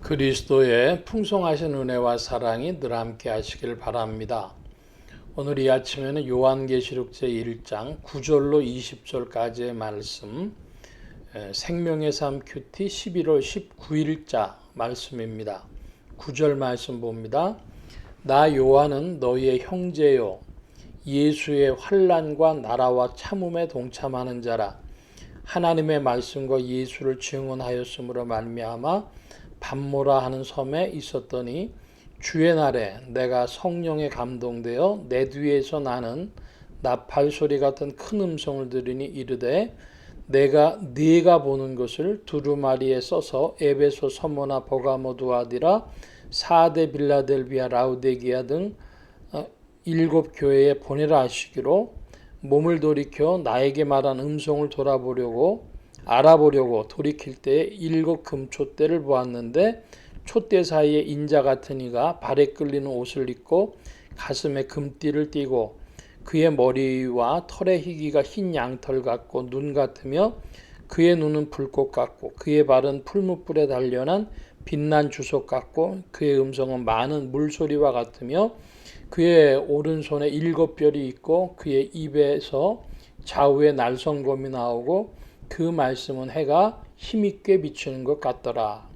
그리스도의 풍성하신 은혜와 사랑이 늘 함께 하시길 바랍니다. 오늘 이 아침에는 요한계시록 제1장 9절로 20절까지의 말씀, 생명의 삶 큐티 11월 19일자 말씀입니다. 9절 말씀 봅니다. 나 요한은 너희의 형제요 예수의 환난과 나라와 참음에 동참하는 자라. 하나님의 말씀과 예수를 증언하였으므로 말미암아 밤모라 하는 섬에 있었더니 주의 날에 내가 성령에 감동되어 내 뒤에서 나는 나팔 소리 같은 큰 음성을 들으니 이르되 네가 보는 것을 두루마리에 써서 에베소, 서모나, 버가모, 두아디라, 사데, 빌라델비아, 라우디게아 등 7 교회에 보내라 하시기로 몸을 돌이켜 나에게 말한 음성을 알아보려고 돌이킬 때에 7 금촛대를 보았는데 촛대 사이에 인자 같은 이가 발에 끌리는 옷을 입고 가슴에 금띠를 띠고 그의 머리와 털의 희기가 흰 양털 같고 눈 같으며 그의 눈은 불꽃 같고 그의 발은 풀무불에 단련한 빛난 주석 같고 그의 음성은 많은 물소리와 같으며 그의 오른손에 7 별이 있고 그의 입에서 좌우에 날성검이 나오고 그 말씀은 해가 힘있게 비추는 것 같더라.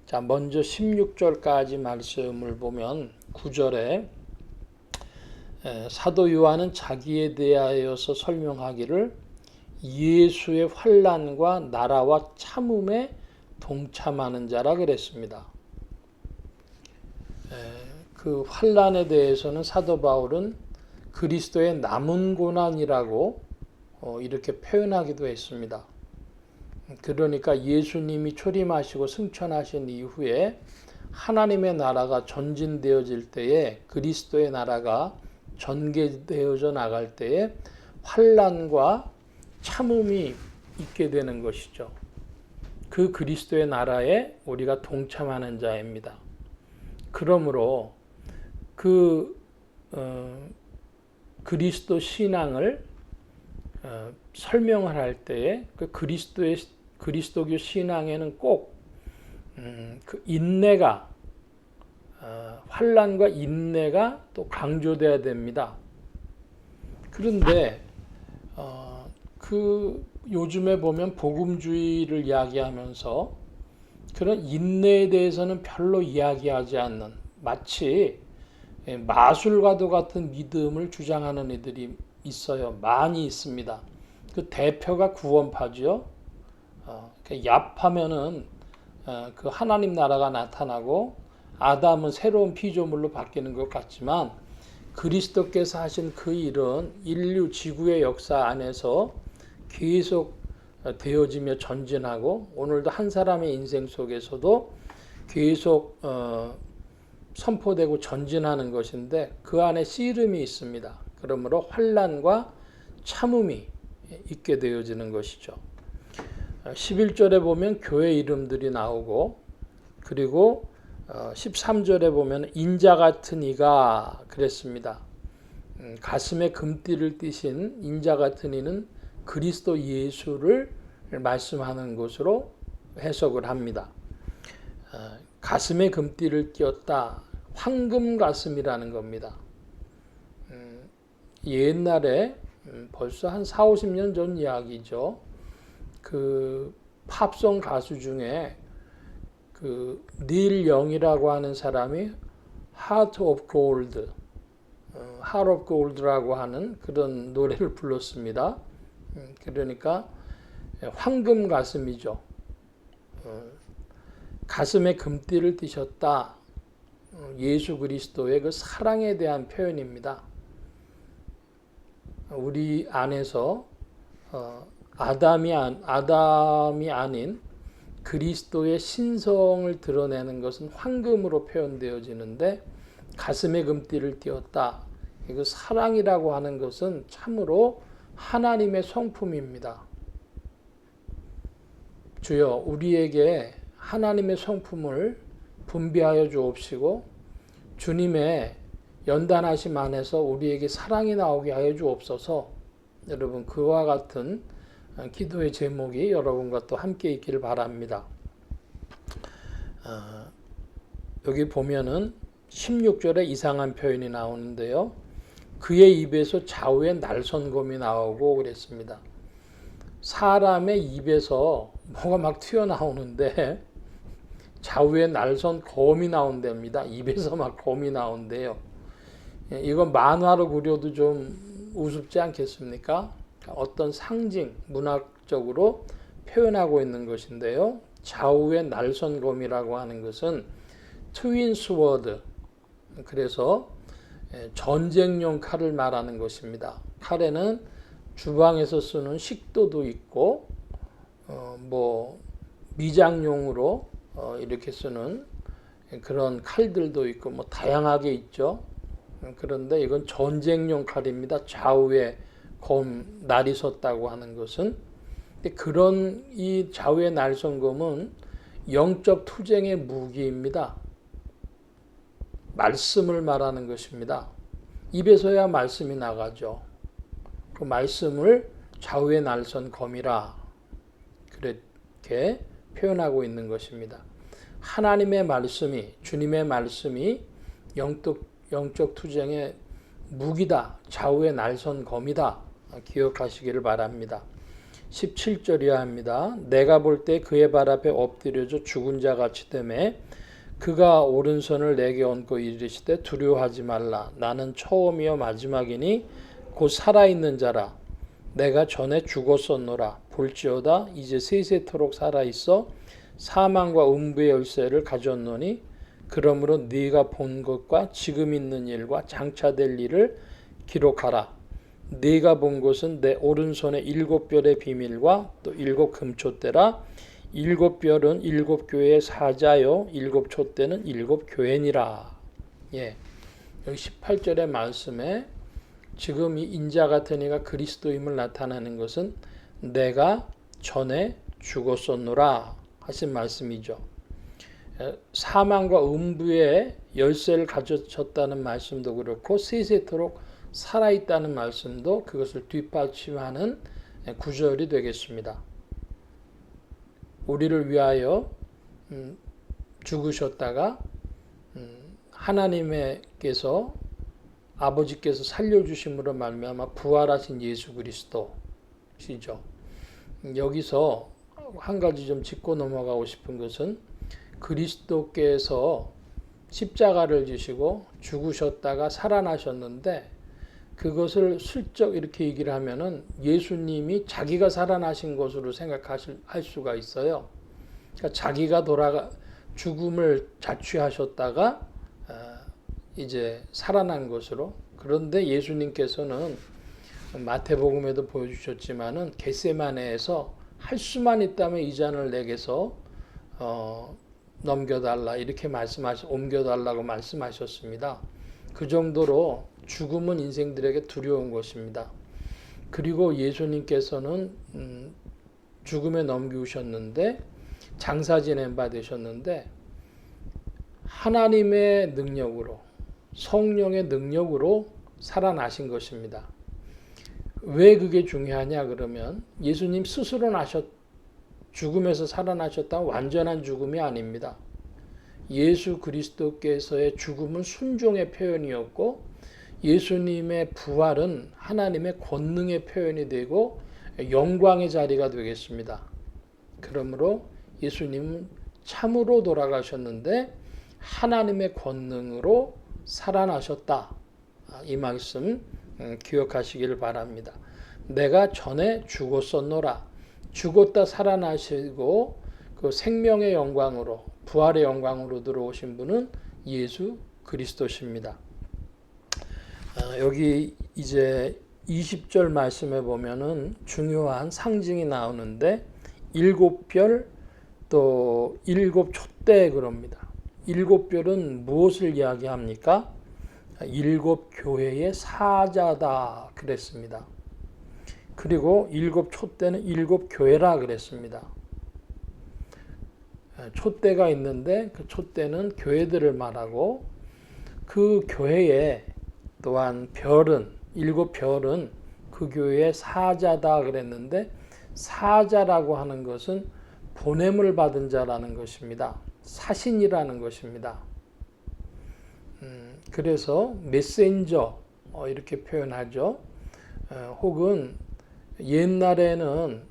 자, 먼저 16절까지 말씀을 보면 9절에 사도 요한은 자기에 대하여서 설명하기를 예수의 환난과 나라와 참음에 동참하는 자라 그랬습니다. 그 환난에 대해서는 사도 바울은 그리스도의 남은 고난이라고 이렇게 표현하기도 했습니다. 그러니까 예수님이 초림하시고 승천하신 이후에 하나님의 나라가 전진되어질 때에 그리스도의 나라가 전개되어져 나갈 때에 환난과 참음이 있게 되는 것이죠. 그 그리스도의 나라에 우리가 동참하는 자입니다. 그러므로 그리스도 신앙을 설명을 할 때에 그 그리스도교 신앙에는 꼭 그 인내가 환난과 인내가 또 강조돼야 됩니다. 그런데 그 요즘에 보면 복음주의를 이야기하면서 그런 인내에 대해서는 별로 이야기하지 않는 마치 마술과도 같은 믿음을 주장하는 이들이 있어요. 많이 있습니다. 그 대표가 구원파죠. 얍하면은 그 하나님 나라가 나타나고 아담은 새로운 피조물로 바뀌는 것 같지만 그리스도께서 하신 그 일은 인류 지구의 역사 안에서 계속 되어지며 전진하고 오늘도 한 사람의 인생 속에서도 계속 선포되고 전진하는 것인데 그 안에 씨름이 있습니다. 그러므로 환난과 참음이 있게 되어지는 것이죠. 11절에 보면 교회 이름들이 나오고 그리고 13절에 보면 인자 같은 이가 그랬습니다. 가슴에 금띠를 띠신 인자 같은 이는 그리스도 예수를 말씀하는 것으로 해석을 합니다. 가슴에 금띠를 띄었다. 황금 가슴이라는 겁니다. 옛날에 벌써 한 4, 50년 전 이야기죠. 그 팝송 가수 중에 그 닐 영이라고 하는 사람이 Heart of Gold, Heart of Gold라고 하는 그런 노래를 불렀습니다. 그러니까 황금 가슴이죠. 가슴에 금띠를 띠셨다. 예수 그리스도의 그 사랑에 대한 표현입니다. 우리 안에서 아담이 아닌 그리스도의 신성을 드러내는 것은 황금으로 표현되어지는데 가슴에 금띠를 띄었다. 그 사랑이라고 하는 것은 참으로 하나님의 성품입니다. 주여 우리에게 하나님의 성품을 분비하여 주옵시고 주님의 연단하심 안에서 우리에게 사랑이 나오게 하여 주옵소서. 여러분 그와 같은 기도의 제목이 여러분과 또 함께 있기를 바랍니다. 여기 보면은 16절에 이상한 표현이 나오는데요. 그의 입에서 좌우에 날선검이 나오고 그랬습니다. 사람의 입에서 뭐가 막 튀어나오는데 좌우에 날선 검이 나온답니다. 입에서 막 검이 나온대요. 이건 만화로 그려도 좀 우습지 않겠습니까? 어떤 상징, 문학적으로 표현하고 있는 것인데요. 좌우에 날선 검이라고 하는 것은 트윈 스워드, 그래서 전쟁용 칼을 말하는 것입니다. 칼에는 주방에서 쓰는 식도도 있고 미장용으로 이렇게 쓰는 그런 칼들도 있고 다양하게 있죠. 그런데 이건 전쟁용 칼입니다. 좌우에 검 날이 섰다고 하는 것은. 근데 그런 이 좌우에 날선검은 영적 투쟁의 무기입니다. 말씀을 말하는 것입니다. 입에서야 말씀이 나가죠. 그 말씀을 좌우에 날선 검이라 그렇게 표현하고 있는 것입니다. 하나님의 말씀이, 주님의 말씀이 영적 투쟁의 무기다. 좌우에 날선 검이다. 기억하시기를 바랍니다. 17절이야 합니다. 내가 볼 때 그의 발 앞에 엎드려져 죽은 자 같이 되매 그가 오른손을 내게 얹고 이르시되 두려워하지 말라. 나는 처음이요 마지막이니 곧 살아있는 자라. 내가 전에 죽었었노라. 볼지어다 이제 세세토록 살아있어 사망과 음부의 열쇠를 가졌노니 그러므로 네가 본 것과 지금 있는 일과 장차될 일을 기록하라. 네가 본 것은 내 오른손의 7별의 비밀과 또 7 금촛대라. 7별은 7 교회의 사자요 7 촛대는 7 교회니라. 예. 여기 18절의 말씀에 지금 이 인자 같은 이가 그리스도임을 나타내는 것은 내가 전에 죽었었노라 하신 말씀이죠. 사망과 음부의 열쇠를 가졌다는 말씀도 그렇고 세세토록 살아있다는 말씀도 그것을 뒷받침하는 구절이 되겠습니다. 우리를 위하여 죽으셨다가 하나님께서 아버지께서 살려주심으로 말미암아 부활하신 예수 그리스도시죠. 여기서 한 가지 좀 짚고 넘어가고 싶은 것은 그리스도께서 십자가를 지시고 죽으셨다가 살아나셨는데 그것을 슬쩍 이렇게 얘기를 하면은 예수님이 자기가 살아나신 것으로 생각할 수가 있어요. 그러니까 자기가 죽음을 자취하셨다가 이제 살아난 것으로. 그런데 예수님께서는 마태복음에도 보여주셨지만은 겟세마네에서 할 수만 있다면 이 잔을 내게서 넘겨달라 이렇게 옮겨달라고 말씀하셨습니다. 그 정도로 죽음은 인생들에게 두려운 것입니다. 그리고 예수님께서는 죽음에 넘기우셨는데 장사 지낸 바 되셨는데 하나님의 능력으로 성령의 능력으로 살아나신 것입니다. 왜 그게 중요하냐 그러면 예수님 스스로 죽음에서 살아나셨다는 완전한 죽음이 아닙니다. 예수 그리스도께서의 죽음은 순종의 표현이었고 예수님의 부활은 하나님의 권능의 표현이 되고 영광의 자리가 되겠습니다. 그러므로 예수님은 참으로 돌아가셨는데 하나님의 권능으로 살아나셨다. 이 말씀 기억하시기를 바랍니다. 내가 전에 죽었었노라. 죽었다 살아나시고 그 생명의 영광으로 부활의 영광으로 들어오신 분은 예수 그리스도십니다. 여기 이제 20절 말씀에 보면은 중요한 상징이 나오는데 7별 또 7 촛대 그럽니다. 7별은 무엇을 이야기합니까? 7 교회의 사자다 그랬습니다. 그리고 7 촛대는 7 교회라 그랬습니다. 촛대가 있는데 그 촛대는 교회들을 말하고 그 교회에 또한 별은 7 별은 그 교회의 사자다 그랬는데 사자라고 하는 것은 보냄을 받은 자라는 것입니다. 사신이라는 것입니다. 그래서 메신저 이렇게 표현하죠. 혹은 옛날에는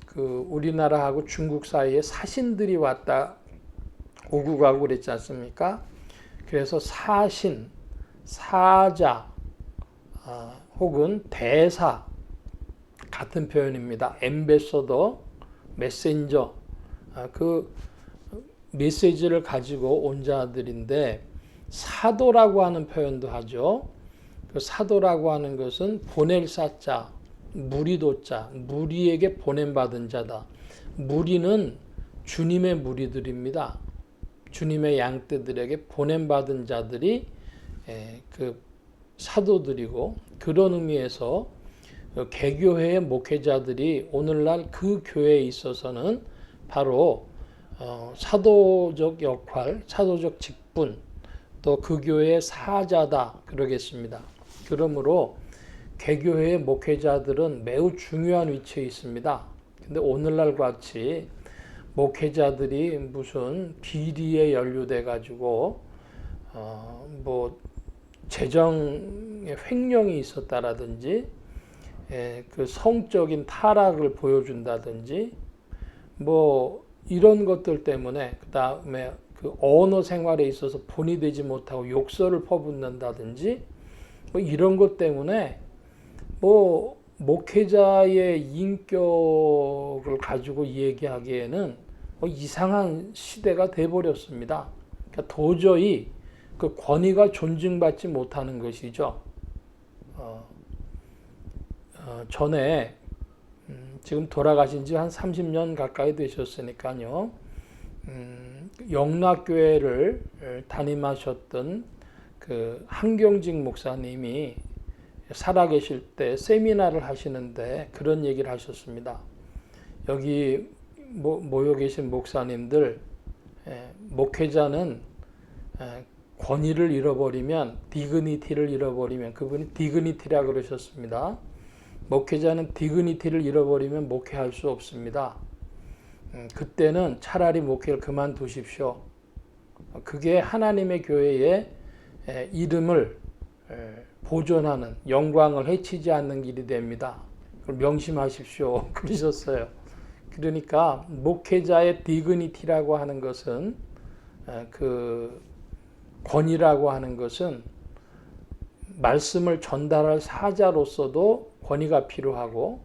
그 우리나라하고 중국 사이에 사신들이 왔다 오고 가고 그랬지 않습니까? 그래서 사신, 사자, 혹은 대사 같은 표현입니다. 엠베서더, 메신저, 그 메시지를 가지고 온 자들인데 사도라고 하는 표현도 하죠. 그 사도라고 하는 것은 보낼 사자, 무리도자, 무리에게 보냄받은 자다. 무리는 주님의 무리들입니다. 주님의 양떼들에게 보냄받은 자들이 그 사도들이고, 그런 의미에서 개교회의 목회자들이 오늘날 그 교회에 있어서는 바로 사도적 역할, 사도적 직분, 또 그 교회의 사자다 그러겠습니다. 그러므로 개교회의 목회자들은 매우 중요한 위치에 있습니다. 근데 오늘날 같이 목회자들이 무슨 비리에 연루돼 가지고 뭐 재정의 횡령이 있었다라든지 그 성적인 타락을 보여준다든지 뭐 이런 것들 때문에, 그 다음에 그 언어 생활에 있어서 본이 되지 못하고 욕설을 퍼붓는다든지 뭐 이런 것 때문에 뭐 목회자의 인격을 가지고 얘기하기에는 뭐 이상한 시대가 돼버렸습니다. 그러니까 도저히 그 권위가 존중받지 못하는 것이죠. 전에 지금 돌아가신 지 한 30년 가까이 되셨으니까요. 영락교회를 담임하셨던 그 한경직 목사님이 살아계실 때 세미나를 하시는데 그런 얘기를 하셨습니다. 여기 모여 계신 목사님들, 목회자는 권위를 잃어버리면, 디그니티를 잃어버리면, 그분이 디그니티라 그러셨습니다. 목회자는 디그니티를 잃어버리면 목회할 수 없습니다. 그때는 차라리 목회를 그만두십시오. 그게 하나님의 교회의 이름을 보존하는, 영광을 해치지 않는 길이 됩니다. 그걸 명심하십시오. 그러셨어요. 그러니까 목회자의 디그니티라고 하는 것은, 그 권위라고 하는 것은 말씀을 전달할 사자로서도 권위가 필요하고,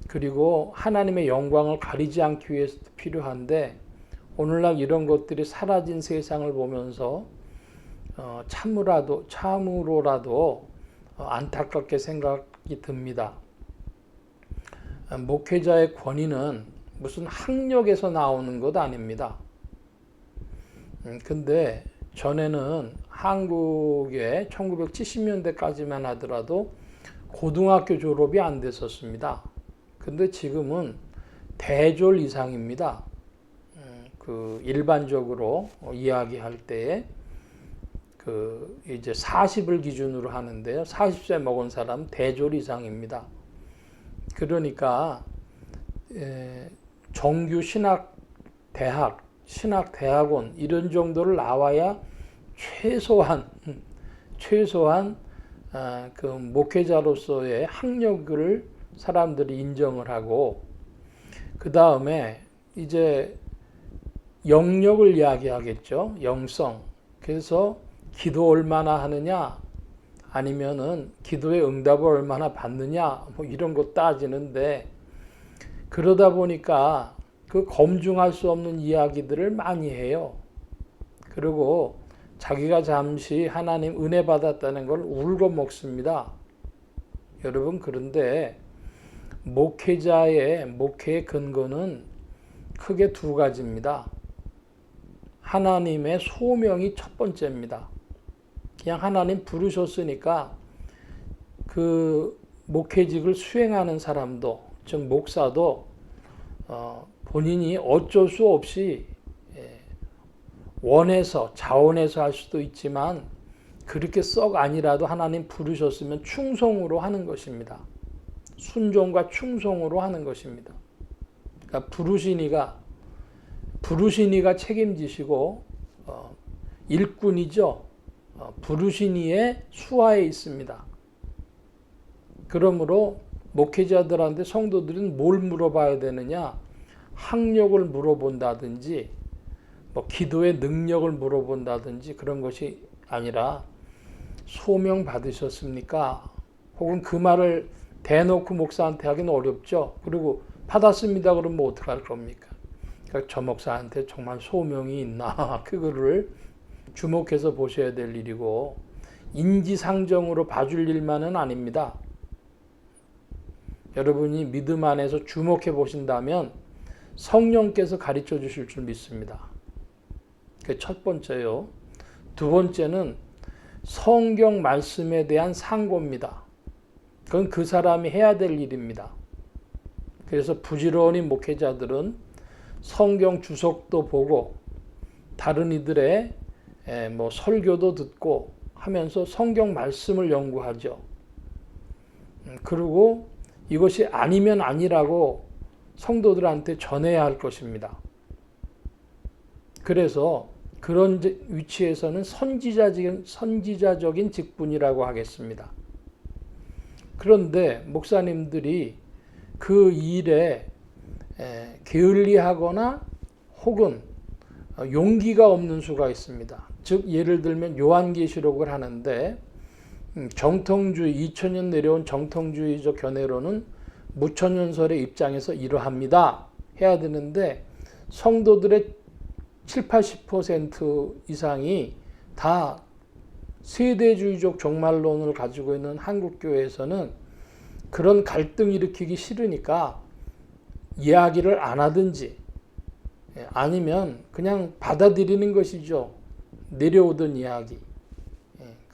그리고 하나님의 영광을 가리지 않기 위해서도 필요한데, 오늘날 이런 것들이 사라진 세상을 보면서 참으로라도 안타깝게 생각이 듭니다. 목회자의 권위는 무슨 학력에서 나오는 것 아닙니다. 근데 전에는 한국에 1970년대까지만 하더라도 고등학교 졸업이 안 됐었습니다. 근데 지금은 대졸 이상입니다. 그 일반적으로 이야기할 때에 그 이제 40을 기준으로 하는데요. 40세 먹은 사람 대졸 이상입니다. 그러니까 정규 신학대학, 신학대학원 이런 정도를 나와야 최소한 그 목회자로서의 학력을 사람들이 인정을 하고, 그 다음에 이제 영역을 이야기하겠죠. 영성. 그래서 기도 얼마나 하느냐, 아니면은 기도의 응답을 얼마나 받느냐, 뭐 이런 거 따지는데, 그러다 보니까 그 검증할 수 없는 이야기들을 많이 해요. 그리고 자기가 잠시 하나님 은혜 받았다는 걸 울고 먹습니다. 여러분, 그런데 목회자의 목회의 근거는 크게 두 가지입니다. 하나님의 소명이 첫 번째입니다. 그냥 하나님 부르셨으니까 그 목회직을 수행하는 사람도, 즉 목사도 본인이 어쩔 수 없이 원해서, 자원해서 할 수도 있지만 그렇게 썩 아니라도 하나님 부르셨으면 충성으로 하는 것입니다. 순종과 충성으로 하는 것입니다. 그러니까 부르시니가 책임지시고 일꾼이죠. 부르신 이의 수하에 있습니다. 그러므로 목회자들한테 성도들은 뭘 물어봐야 되느냐? 학력을 물어본다든지 기도의 능력을 물어본다든지 그런 것이 아니라 소명 받으셨습니까? 혹은 그 말을 대놓고 목사한테 하기는 어렵죠. 그리고 받았습니다 그러면 어떡할 겁니까? 그러니까 저 목사한테 정말 소명이 있나 그거를 주목해서 보셔야 될 일이고 인지상정으로 봐줄 일만은 아닙니다. 여러분이 믿음 안에서 주목해 보신다면 성령께서 가르쳐 주실 줄 믿습니다. 그게 첫 번째요. 두 번째는 성경 말씀에 대한 상고입니다. 그건 그 사람이 해야 될 일입니다. 그래서 부지런히 목회자들은 성경 주석도 보고 다른 이들의 설교도 듣고 하면서 성경 말씀을 연구하죠. 그리고 이것이 아니면 아니라고 성도들한테 전해야 할 것입니다. 그래서 그런 위치에서는 선지자적인 직분이라고 하겠습니다. 그런데 목사님들이 그 일에 게을리하거나 혹은 용기가 없는 수가 있습니다. 즉 예를 들면 요한계시록을 하는데 정통주의 2000년 내려온 정통주의적 견해로는 무천년설의 입장에서 이러합니다 해야 되는데 성도들의 70-80% 이상이 다 세대주의적 종말론을 가지고 있는 한국교회에서는 그런 갈등 일으키기 싫으니까 이야기를 안 하든지 아니면 그냥 받아들이는 것이죠. 내려오던 이야기.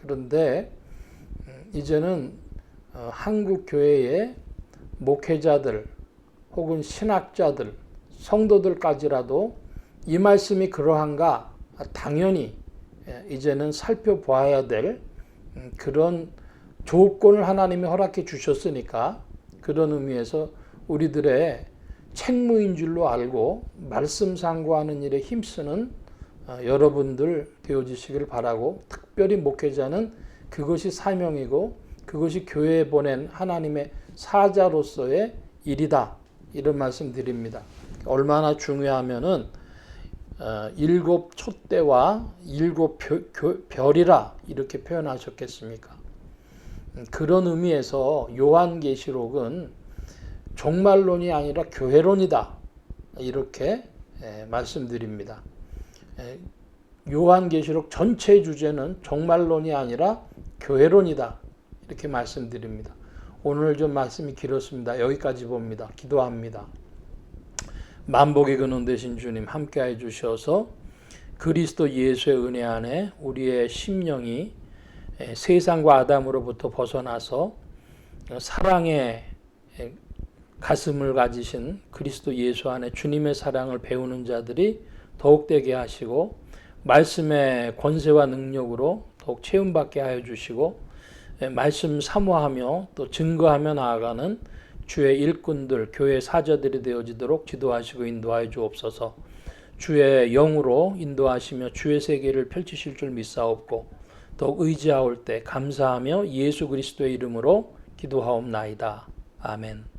그런데 이제는 한국교회의 목회자들 혹은 신학자들, 성도들까지라도 이 말씀이 그러한가 당연히 이제는 살펴봐야 될 그런 조건을 하나님이 허락해 주셨으니까 그런 의미에서 우리들의 책무인 줄로 알고 말씀 상고하는 일에 힘쓰는 여러분들 되어주시길 바라고 특별히 목회자는 그것이 사명이고 그것이 교회에 보낸 하나님의 사자로서의 일이다. 이런 말씀 드립니다. 얼마나 중요하면은 7 촛대와 7 별이라 이렇게 표현하셨겠습니까? 그런 의미에서 요한계시록은 종말론이 아니라 교회론이다. 이렇게 말씀드립니다. 요한계시록 전체 주제는 종말론이 아니라 교회론이다. 이렇게 말씀드립니다. 오늘 좀 말씀이 길었습니다. 여기까지 봅니다. 기도합니다. 만복의 근원 되신 주님 함께해 주셔서 그리스도 예수의 은혜 안에 우리의 심령이 세상과 아담으로부터 벗어나서 사랑의 가슴을 가지신 그리스도 예수 안에 주님의 사랑을 배우는 자들이 더욱 되게 하시고 말씀의 권세와 능력으로 더욱 체험받게 하여 주시고 말씀 사모하며 또 증거하며 나아가는 주의 일꾼들, 교회 사자들이 되어지도록 지도하시고 인도하여 주옵소서. 주의 영으로 인도하시며 주의 세계를 펼치실 줄 믿사옵고 더욱 의지하올 때 감사하며 예수 그리스도의 이름으로 기도하옵나이다. 아멘.